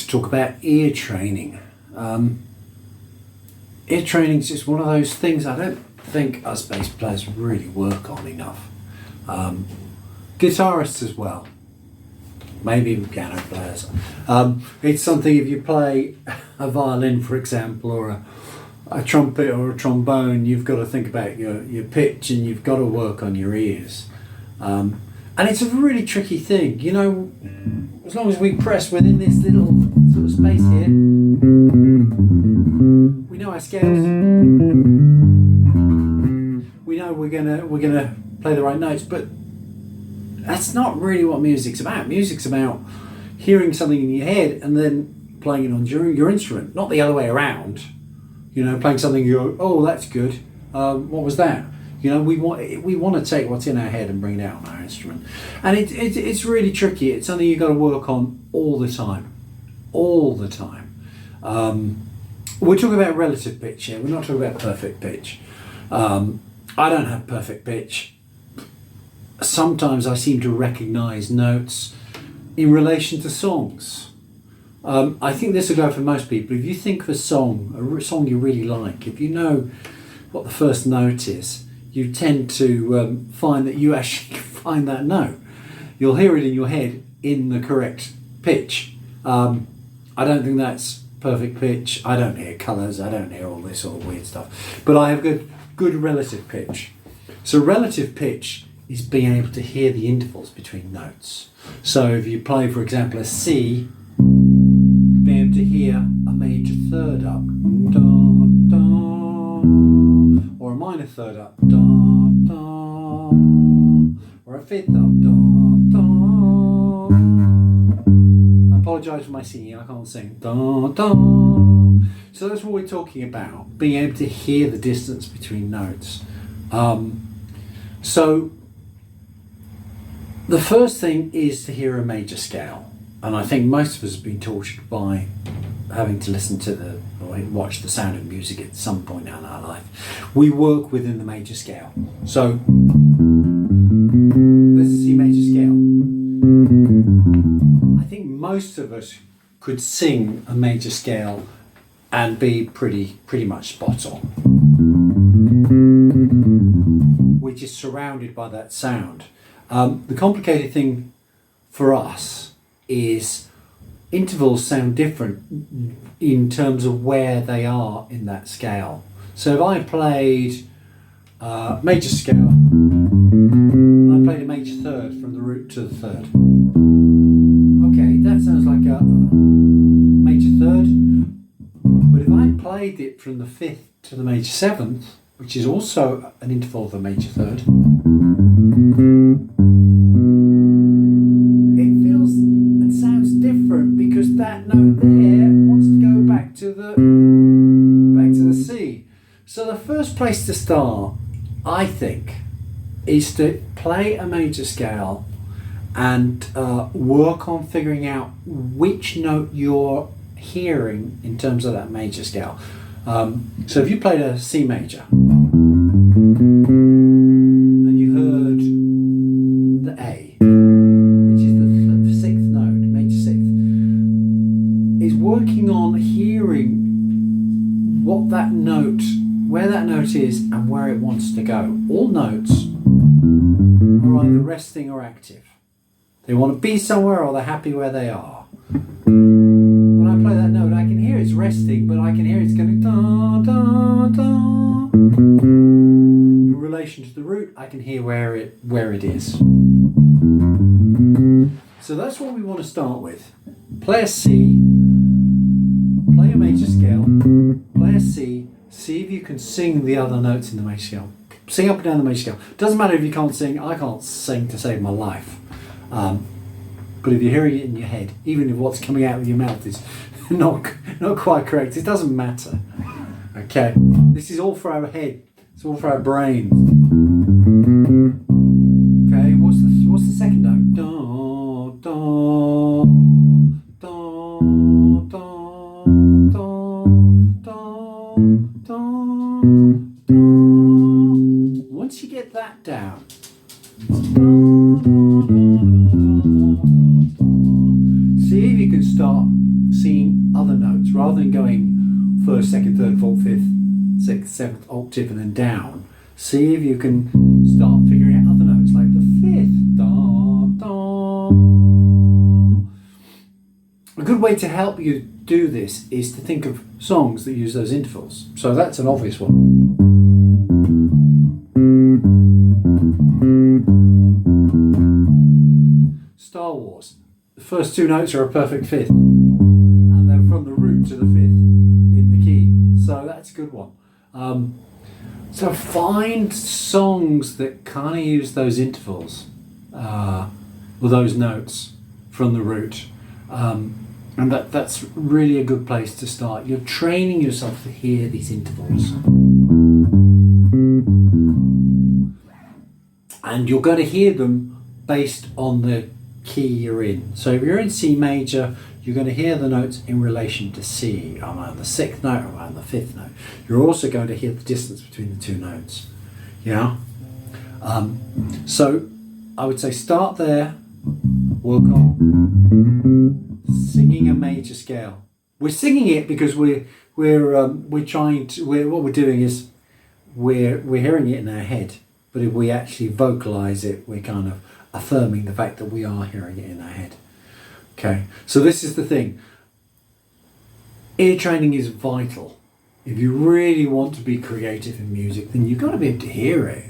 talk about ear training. Ear training is just one of those things I don't think us bass players really work on enough. Guitarists as well, maybe even piano players. It's something, if you play a violin, for example, or a trumpet or a trombone, you've got to think about your pitch, and you've got to work on your ears. And it's a really tricky thing, you know. As long as we press within this little sort of space here, we know our scales. We know we're gonna play the right notes, but that's not really what music's about. Music's about hearing something in your head and then playing it on your instrument, not the other way around. You know, playing something, you go, oh, that's good. What was that? You know, we want to take what's in our head and bring it out on our instrument, and it's really tricky. It's something you've got to work on all the time, all the time. We're talking about relative pitch here. We're not talking about perfect pitch. I don't have perfect pitch. Sometimes I seem to recognise notes in relation to songs. I think this will go for most people. If you think of a song you really like, if you know what the first note is, you tend to find that you actually can find that note. You'll hear it in your head in the correct pitch. I don't think that's perfect pitch. I don't hear colours. I don't hear all this sort of weird stuff. But I have good relative pitch. So relative pitch is being able to hear the intervals between notes. So if you play, for example, a C, being able to hear a major third up, da, da, or a minor third up, da, da, or a fifth up, da, da. I apologise for my singing, I can't sing. Da, da. So that's what we're talking about, being able to hear the distance between notes. So the first thing is to hear a major scale, and I think most of us have been tortured by having to listen to or watch The Sound of Music at some point in our life. We work within the major scale. So there's a C major scale. I think most of us could sing a major scale and be pretty much spot on. We're just surrounded by that sound. The complicated thing for us is intervals sound different in terms of where they are in that scale. So if I played major scale, I played a major third from the root to the third. Okay, that sounds like a major third. But if I played it from the fifth to the major seventh, which is also an interval of a major third, it feels and sounds different because that note there wants to go back to the C. So the first place to start, I think, is to play a major scale and work on figuring out which note you're hearing in terms of that major scale. So if you played a C major and you heard the A, which is the sixth note, major sixth, is working on hearing what that note, where that note is and where it wants to go. All notes are either resting or active. They want to be somewhere or they're happy where they are. When I play that note, I can hear it's resting, but I can hear it's going da da da. In relation to the root, I can hear where it is. So that's what we want to start with. Play a C, play a major scale, play a C, see if you can sing the other notes in the major scale. Sing up and down the major scale. Doesn't matter if you can't sing. I can't sing to save my life. But if you're hearing it in your head, even if what's coming out of your mouth is not quite correct, it doesn't matter. Okay, this is all for our head. It's all for our brains. Okay, what's the second note? Da da da da da da da da. Once you get that down, see if you can start singing rather than going first, second, third, fourth, fifth, sixth, seventh octave and then down. See if you can start figuring out other notes like the fifth. Da, da. A good way to help you do this is to think of songs that use those intervals. So that's an obvious one. Star Wars. The first two notes are a perfect fifth, and then from the root to the fifth in the key. So that's a good one. So find songs that kind of use those intervals, or those notes from the root, and that's really a good place to start. You're training yourself to hear these intervals, and you're going to hear them based on the key you're in. So if you're in C major, you're going to hear the notes in relation to C. Am I on the sixth note or am I on the fifth note? You're also going to hear the distance between the two notes. Yeah? So I would say start there, work on singing a major scale. We're singing it because we're trying to, what we're doing is we're hearing it in our head, but if we actually vocalize it, we're kind of affirming the fact that we are hearing it in our head. Okay, so this is the thing. Ear training is vital. If you really want to be creative in music, then you've got to be able to hear it.